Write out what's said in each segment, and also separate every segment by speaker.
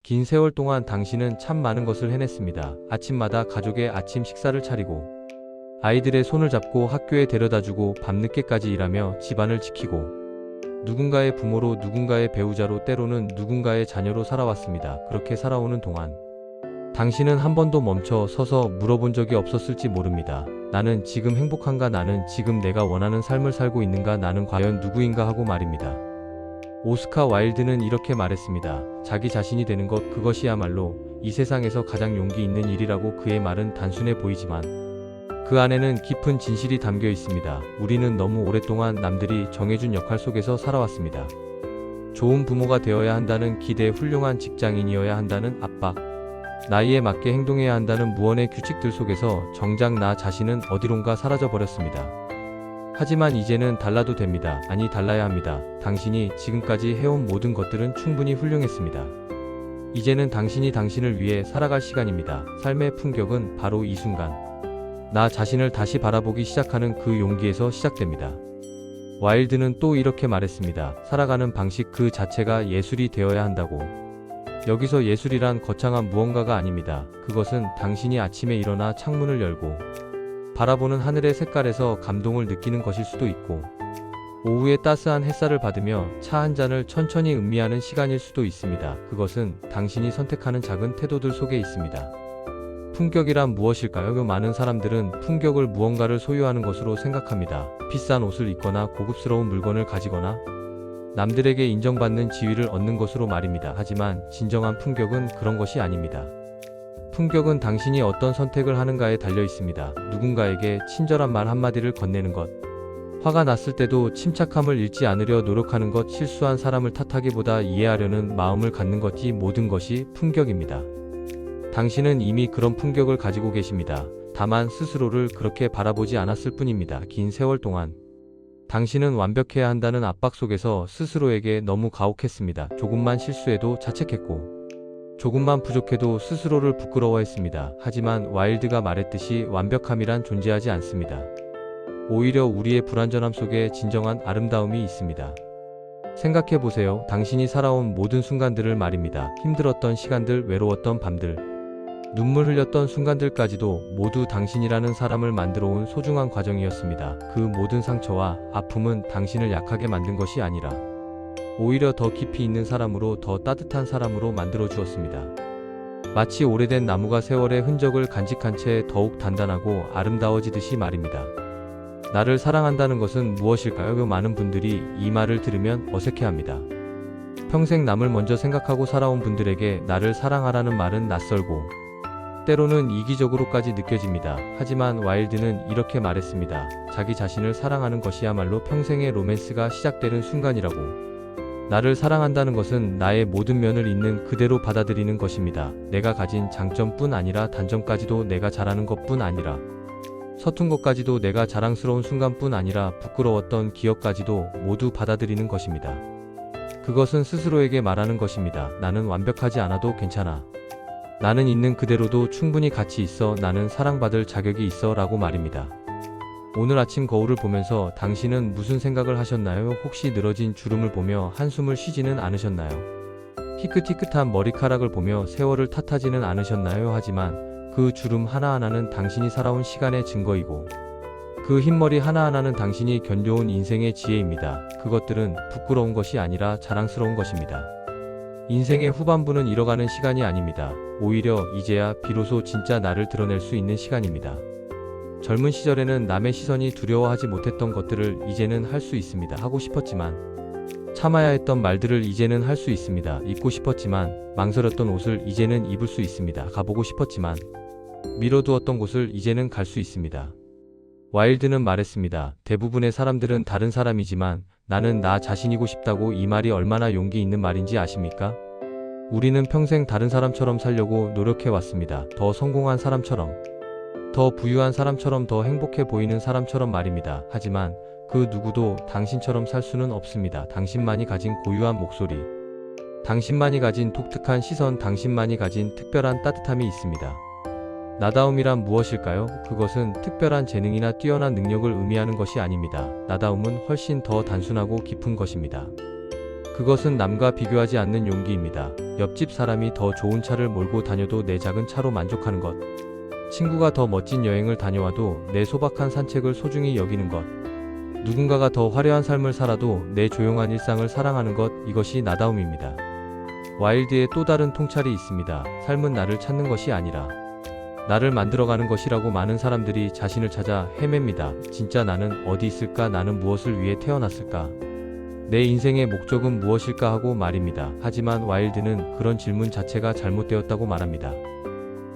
Speaker 1: 긴 세월 동안 당신은 참 많은 것을 해냈습니다. 아침마다 가족의 아침 식사를 차리고 아이들의 손을 잡고 학교에 데려다주고 밤늦게까지 일하며 집안을 지키고 누군가의 부모로 누군가의 배우자로 때로는 누군가의 자녀로 살아왔습니다. 그렇게 살아오는 동안 당신은 한 번도 멈춰 서서 물어본 적이 없었을지 모릅니다. 나는 지금 행복한가? 나는 지금 내가 원하는 삶을 살고 있는가? 나는 과연 누구인가? 하고 말입니다. 오스카 와일드는 이렇게 말했습니다. 자기 자신이 되는 것, 그것이야말로 이 세상에서 가장 용기 있는 일이라고. 그의 말은 단순해 보이지만 그 안에는 깊은 진실이 담겨 있습니다. 우리는 너무 오랫동안 남들이 정해준 역할 속에서 살아왔습니다. 좋은 부모가 되어야 한다는 기대, 훌륭한 직장인이어야 한다는 압박, 나이에 맞게 행동해야 한다는 무언의 규칙들 속에서 정작 나 자신은 어디론가 사라져 버렸습니다. 하지만 이제는 달라도 됩니다. 아니, 달라야 합니다. 당신이 지금까지 해온 모든 것들은 충분히 훌륭했습니다. 이제는 당신이 당신을 위해 살아갈 시간입니다. 삶의 품격은 바로 이 순간, 나 자신을 다시 바라보기 시작하는 그 용기에서 시작됩니다. 와일드는 또 이렇게 말했습니다. 살아가는 방식 그 자체가 예술이 되어야 한다고. 여기서 예술이란 거창한 무언가가 아닙니다. 그것은 당신이 아침에 일어나 창문을 열고 바라보는 하늘의 색깔에서 감동을 느끼는 것일 수도 있고, 오후에 따스한 햇살을 받으며 차 한 잔을 천천히 음미하는 시간일 수도 있습니다. 그것은 당신이 선택하는 작은 태도들 속에 있습니다. 품격이란 무엇일까요? 많은 사람들은 품격을 무언가를 소유하는 것으로 생각합니다. 비싼 옷을 입거나 고급스러운 물건을 가지거나 남들에게 인정받는 지위를 얻는 것으로 말입니다. 하지만 진정한 품격은 그런 것이 아닙니다. 품격은 당신이 어떤 선택을 하는가에 달려 있습니다. 누군가에게 친절한 말 한마디를 건네는 것, 화가 났을 때도 침착함을 잃지 않으려 노력하는 것, 실수한 사람을 탓하기보다 이해하려는 마음을 갖는 것, 이 모든 것이 품격입니다. 당신은 이미 그런 품격을 가지고 계십니다. 다만 스스로를 그렇게 바라보지 않았을 뿐입니다. 긴 세월 동안 당신은 완벽해야 한다는 압박 속에서 스스로에게 너무 가혹했습니다. 조금만 실수해도 자책했고 조금만 부족해도 스스로를 부끄러워했습니다. 하지만 와일드가 말했듯이 완벽함이란 존재하지 않습니다. 오히려 우리의 불완전함 속에 진정한 아름다움이 있습니다. 생각해보세요. 당신이 살아온 모든 순간들을 말입니다. 힘들었던 시간들, 외로웠던 밤들, 눈물 흘렸던 순간들까지도 모두 당신이라는 사람을 만들어 온 소중한 과정이었습니다. 그 모든 상처와 아픔은 당신을 약하게 만든 것이 아니라 오히려 더 깊이 있는 사람으로, 더 따뜻한 사람으로 만들어 주었습니다. 마치 오래된 나무가 세월의 흔적을 간직한 채 더욱 단단하고 아름다워지듯이 말입니다. 나를 사랑한다는 것은 무엇일까요? 많은 분들이 이 말을 들으면 어색해합니다. 평생 남을 먼저 생각하고 살아온 분들에게 나를 사랑하라는 말은 낯설고 때로는 이기적으로까지 느껴집니다. 하지만 와일드는 이렇게 말했습니다. 자기 자신을 사랑하는 것이야말로 평생의 로맨스가 시작되는 순간이라고. 나를 사랑한다는 것은 나의 모든 면을 있는 그대로 받아들이는 것입니다. 내가 가진 장점뿐 아니라 단점까지도, 내가 잘하는 것뿐 아니라 서툰 것까지도, 내가 자랑스러운 순간뿐 아니라 부끄러웠던 기억까지도 모두 받아들이는 것입니다. 그것은 스스로에게 말하는 것입니다. 나는 완벽하지 않아도 괜찮아. 나는 있는 그대로도 충분히 가치 있어. 나는 사랑받을 자격이 있어. 라고 말입니다. 오늘 아침 거울을 보면서 당신은 무슨 생각을 하셨나요? 혹시 늘어진 주름을 보며 한숨을 쉬지는 않으셨나요? 희끗희끗한 머리카락을 보며 세월을 탓하지는 않으셨나요? 하지만 그 주름 하나하나는 당신이 살아온 시간의 증거이고 그 흰머리 하나하나는 당신이 견뎌온 인생의 지혜입니다. 그것들은 부끄러운 것이 아니라 자랑스러운 것입니다. 인생의 후반부는 잃어가는 시간이 아닙니다. 오히려 이제야 비로소 진짜 나를 드러낼 수 있는 시간입니다. 젊은 시절에는 남의 시선이 두려워하지 못했던 것들을 이제는 할 수 있습니다. 하고 싶었지만 참아야 했던 말들을 이제는 할 수 있습니다. 입고 싶었지만 망설였던 옷을 이제는 입을 수 있습니다. 가보고 싶었지만 미뤄두었던 곳을 이제는 갈 수 있습니다. 와일드는 말했습니다. 대부분의 사람들은 다른 사람이지만 나는 나 자신이고 싶다고. 이 말이 얼마나 용기 있는 말인지 아십니까? 우리는 평생 다른 사람처럼 살려고 노력해왔습니다. 더 성공한 사람처럼, 더 부유한 사람처럼, 더 행복해 보이는 사람처럼 말입니다. 하지만 그 누구도 당신처럼 살 수는 없습니다. 당신만이 가진 고유한 목소리, 당신만이 가진 독특한 시선, 당신만이 가진 특별한 따뜻함이 있습니다. 나다움이란 무엇일까요? 그것은 특별한 재능이나 뛰어난 능력을 의미하는 것이 아닙니다. 나다움은 훨씬 더 단순하고 깊은 것입니다. 그것은 남과 비교하지 않는 용기입니다. 옆집 사람이 더 좋은 차를 몰고 다녀도 내 작은 차로 만족하는 것. 친구가 더 멋진 여행을 다녀와도 내 소박한 산책을 소중히 여기는 것. 누군가가 더 화려한 삶을 살아도 내 조용한 일상을 사랑하는 것. 이것이 나다움입니다. 와일드의 또 다른 통찰이 있습니다. 삶은 나를 찾는 것이 아니라 나를 만들어가는 것이라고. 많은 사람들이 자신을 찾아 헤맵니다. 진짜 나는 어디 있을까? 나는 무엇을 위해 태어났을까? 내 인생의 목적은 무엇일까? 하고 말입니다. 하지만 와일드는 그런 질문 자체가 잘못되었다고 말합니다.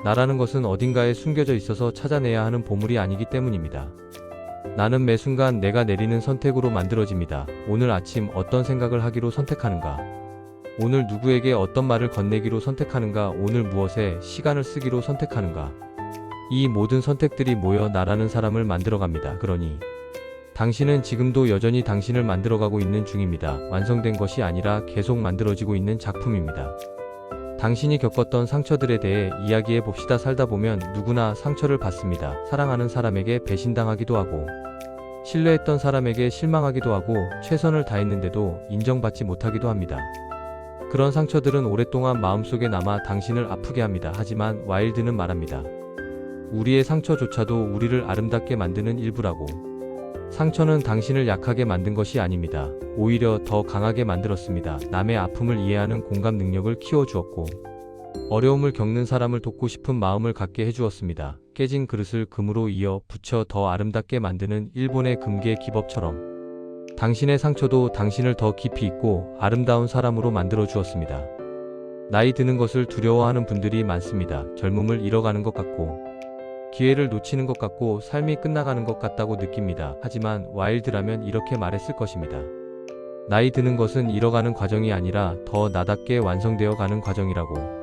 Speaker 1: 나라는 것은 어딘가에 숨겨져 있어서 찾아내야 하는 보물이 아니기 때문입니다. 나는 매 순간 내가 내리는 선택으로 만들어집니다. 오늘 아침 어떤 생각을 하기로 선택하는가? 오늘 누구에게 어떤 말을 건네기로 선택하는가? 오늘 무엇에 시간을 쓰기로 선택하는가? 이 모든 선택들이 모여 나라는 사람을 만들어갑니다. 그러니 당신은 지금도 여전히 당신을 만들어가고 있는 중입니다. 완성된 것이 아니라 계속 만들어지고 있는 작품입니다. 당신이 겪었던 상처들에 대해 이야기해 봅시다. 살다 보면 누구나 상처를 받습니다. 사랑하는 사람에게 배신당하기도 하고, 신뢰했던 사람에게 실망하기도 하고, 최선을 다했는데도 인정받지 못하기도 합니다. 그런 상처들은 오랫동안 마음속에 남아 당신을 아프게 합니다. 하지만 와일드는 말합니다. 우리의 상처조차도 우리를 아름답게 만드는 일부라고. 상처는 당신을 약하게 만든 것이 아닙니다. 오히려 더 강하게 만들었습니다. 남의 아픔을 이해하는 공감 능력을 키워주었고, 어려움을 겪는 사람을 돕고 싶은 마음을 갖게 해주었습니다. 깨진 그릇을 금으로 이어 붙여 더 아름답게 만드는 일본의 금계 기법처럼 당신의 상처도 당신을 더 깊이 있고 아름다운 사람으로 만들어 주었습니다. 나이 드는 것을 두려워하는 분들이 많습니다. 젊음을 잃어가는 것 같고, 기회를 놓치는 것 같고, 삶이 끝나가는 것 같다고 느낍니다. 하지만 와일드라면 이렇게 말했을 것입니다. 나이 드는 것은 잃어가는 과정이 아니라 더 나답게 완성되어 가는 과정이라고.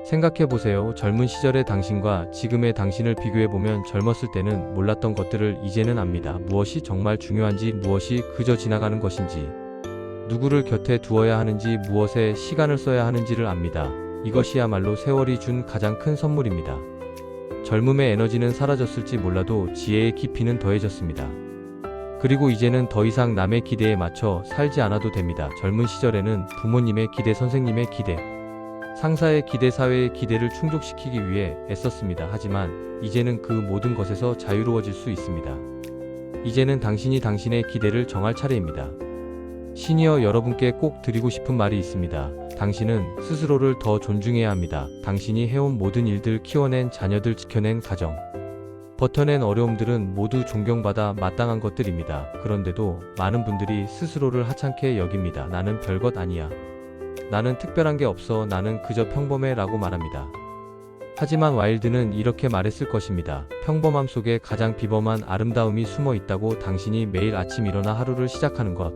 Speaker 1: 생각해보세요. 젊은 시절의 당신과 지금의 당신을 비교해보면 젊었을 때는 몰랐던 것들을 이제는 압니다. 무엇이 정말 중요한지, 무엇이 그저 지나가는 것인지, 누구를 곁에 두어야 하는지, 무엇에 시간을 써야 하는지를 압니다. 이것이야말로 세월이 준 가장 큰 선물입니다. 젊음의 에너지는 사라졌을지 몰라도 지혜의 깊이는 더해졌습니다. 그리고 이제는 더 이상 남의 기대에 맞춰 살지 않아도 됩니다. 젊은 시절에는 부모님의 기대, 선생님의 기대, 상사의 기대, 사회의 기대를 충족시키기 위해 애썼습니다. 하지만 이제는 그 모든 것에서 자유로워질 수 있습니다. 이제는 당신이 당신의 기대를 정할 차례입니다. 시니어 여러분께 꼭 드리고 싶은 말이 있습니다. 당신은 스스로를 더 존중해야 합니다. 당신이 해온 모든 일들, 키워낸 자녀들, 지켜낸 가정, 버텨낸 어려움들은 모두 존경받아 마땅한 것들입니다. 그런데도 많은 분들이 스스로를 하찮게 여깁니다. 나는 별것 아니야. 나는 특별한 게 없어. 나는 그저 평범해 라고 말합니다. 하지만 와일드는 이렇게 말했을 것입니다. 평범함 속에 가장 비범한 아름다움이 숨어 있다고. 당신이 매일 아침 일어나 하루를 시작하는 것,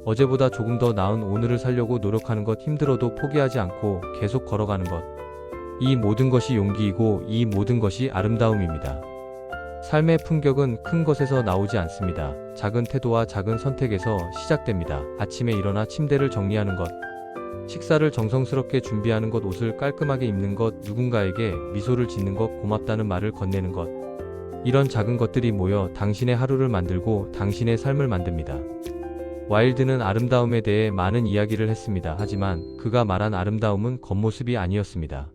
Speaker 1: 어제보다 조금 더 나은 오늘을 살려고 노력하는 것, 힘들어도 포기하지 않고 계속 걸어가는 것, 이 모든 것이 용기이고 이 모든 것이 아름다움입니다. 삶의 품격은 큰 것에서 나오지 않습니다. 작은 태도와 작은 선택에서 시작됩니다. 아침에 일어나 침대를 정리하는 것, 식사를 정성스럽게 준비하는 것, 옷을 깔끔하게 입는 것, 누군가에게 미소를 짓는 것, 고맙다는 말을 건네는 것, 이런 작은 것들이 모여 당신의 하루를 만들고 당신의 삶을 만듭니다. 와일드는 아름다움에 대해 많은 이야기를 했습니다. 하지만 그가 말한 아름다움은 겉모습이 아니었습니다.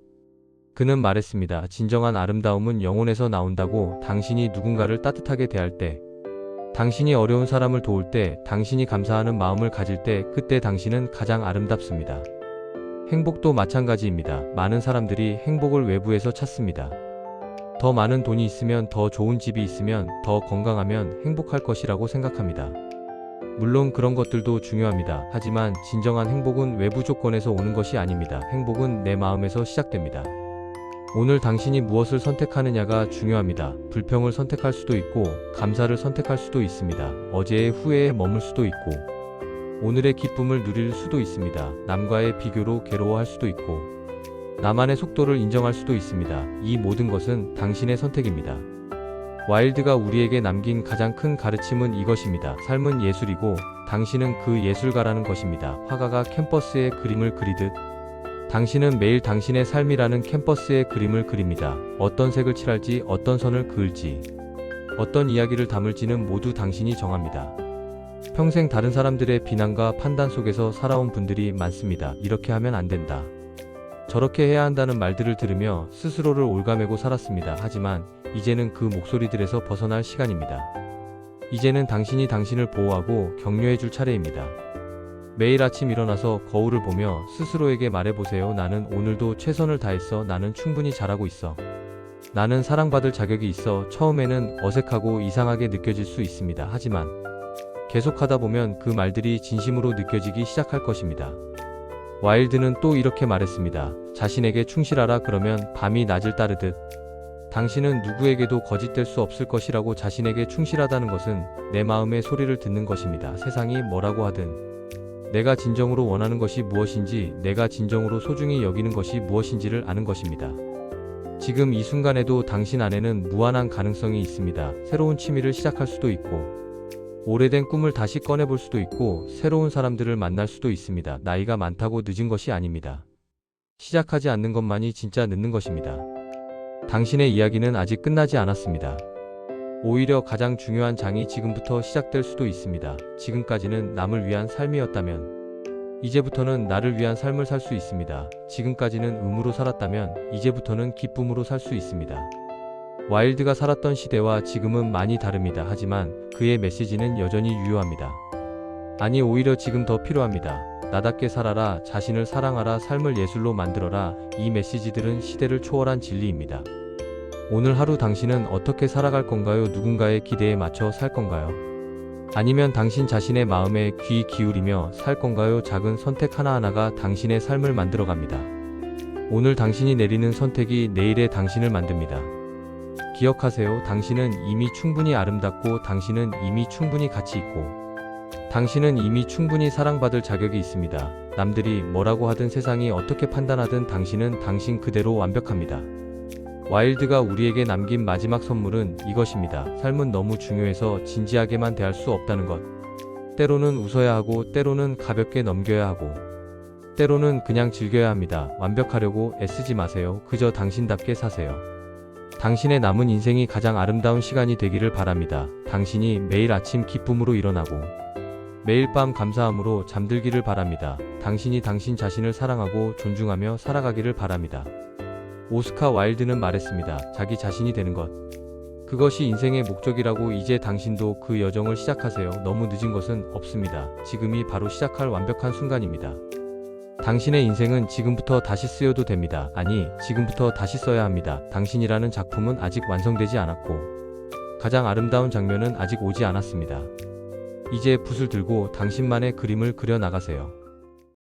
Speaker 1: 그는 말했습니다. 진정한 아름다움은 영혼에서 나온다고. 당신이 누군가를 따뜻하게 대할 때, 당신이 어려운 사람을 도울 때, 당신이 감사하는 마음을 가질 때, 그때 당신은 가장 아름답습니다. 행복도 마찬가지입니다. 많은 사람들이 행복을 외부에서 찾습니다. 더 많은 돈이 있으면, 더 좋은 집이 있으면, 더 건강하면 행복할 것이라고 생각합니다. 물론 그런 것들도 중요합니다. 하지만 진정한 행복은 외부 조건에서 오는 것이 아닙니다. 행복은 내 마음에서 시작됩니다. 오늘 당신이 무엇을 선택하느냐가 중요합니다. 불평을 선택할 수도 있고 감사를 선택할 수도 있습니다. 어제의 후회에 머물 수도 있고 오늘의 기쁨을 누릴 수도 있습니다. 남과의 비교로 괴로워할 수도 있고 나만의 속도를 인정할 수도 있습니다. 이 모든 것은 당신의 선택입니다. 와일드가 우리에게 남긴 가장 큰 가르침은 이것입니다. 삶은 예술이고 당신은 그 예술가라는 것입니다. 화가가 캔버스에 그림을 그리듯 당신은 매일 당신의 삶이라는 캔버스에 그림을 그립니다. 어떤 색을 칠할지, 어떤 선을 그을지, 어떤 이야기를 담을지는 모두 당신이 정합니다. 평생 다른 사람들의 비난과 판단 속에서 살아온 분들이 많습니다. 이렇게 하면 안 된다. 저렇게 해야 한다는 말들을 들으며 스스로를 올가매고 살았습니다. 하지만 이제는 그 목소리들에서 벗어날 시간입니다. 이제는 당신이 당신을 보호하고 격려해줄 차례입니다. 매일 아침 일어나서 거울을 보며 스스로에게 말해보세요. 나는 오늘도 최선을 다했어. 나는 충분히 잘하고 있어. 나는 사랑받을 자격이 있어. 처음에는 어색하고 이상하게 느껴질 수 있습니다. 하지만 계속하다 보면 그 말들이 진심으로 느껴지기 시작할 것입니다. 와일드는 또 이렇게 말했습니다. 자신에게 충실하라. 그러면 밤이 낮을 따르듯 당신은 누구에게도 거짓될 수 없을 것이라고. 자신에게 충실하다는 것은 내 마음의 소리를 듣는 것입니다. 세상이 뭐라고 하든 내가 진정으로 원하는 것이 무엇인지, 내가 진정으로 소중히 여기는 것이 무엇인지를 아는 것입니다. 지금 이 순간에도 당신 안에는 무한한 가능성이 있습니다. 새로운 취미를 시작할 수도 있고, 오래된 꿈을 다시 꺼내볼 수도 있고, 새로운 사람들을 만날 수도 있습니다. 나이가 많다고 늦은 것이 아닙니다. 시작하지 않는 것만이 진짜 늦는 것입니다. 당신의 이야기는 아직 끝나지 않았습니다. 오히려 가장 중요한 장이 지금부터 시작될 수도 있습니다. 지금까지는 남을 위한 삶이었다면 이제부터는 나를 위한 삶을 살 수 있습니다. 지금까지는 의무로 살았다면 이제부터는 기쁨으로 살 수 있습니다. 와일드가 살았던 시대와 지금은 많이 다릅니다. 하지만 그의 메시지는 여전히 유효합니다. 아니, 오히려 지금 더 필요합니다. 나답게 살아라, 자신을 사랑하라, 삶을 예술로 만들어라. 이 메시지들은 시대를 초월한 진리입니다. 오늘 하루 당신은 어떻게 살아갈 건가요? 누군가의 기대에 맞춰 살 건가요? 아니면 당신 자신의 마음에 귀 기울이며 살 건가요? 작은 선택 하나하나가 당신의 삶을 만들어갑니다. 오늘 당신이 내리는 선택이 내일의 당신을 만듭니다. 기억하세요. 당신은 이미 충분히 아름답고, 당신은 이미 충분히 가치 있고, 당신은 이미 충분히 사랑받을 자격이 있습니다. 남들이 뭐라고 하든, 세상이 어떻게 판단하든 당신은 당신 그대로 완벽합니다. 와일드가 우리에게 남긴 마지막 선물은 이것입니다. 삶은 너무 중요해서 진지하게만 대할 수 없다는 것. 때로는 웃어야 하고, 때로는 가볍게 넘겨야 하고, 때로는 그냥 즐겨야 합니다. 완벽하려고 애쓰지 마세요. 그저 당신답게 사세요. 당신의 남은 인생이 가장 아름다운 시간이 되기를 바랍니다. 당신이 매일 아침 기쁨으로 일어나고, 매일 밤 감사함으로 잠들기를 바랍니다. 당신이 당신 자신을 사랑하고 존중하며 살아가기를 바랍니다. 오스카 와일드는 말했습니다. 자기 자신이 되는 것, 그것이 인생의 목적이라고. 이제 당신도 그 여정을 시작하세요. 너무 늦은 것은 없습니다. 지금이 바로 시작할 완벽한 순간입니다. 당신의 인생은 지금부터 다시 쓰여도 됩니다. 아니, 지금부터 다시 써야 합니다. 당신이라는 작품은 아직 완성되지 않았고, 가장 아름다운 장면은 아직 오지 않았습니다. 이제 붓을 들고 당신만의 그림을 그려 나가세요.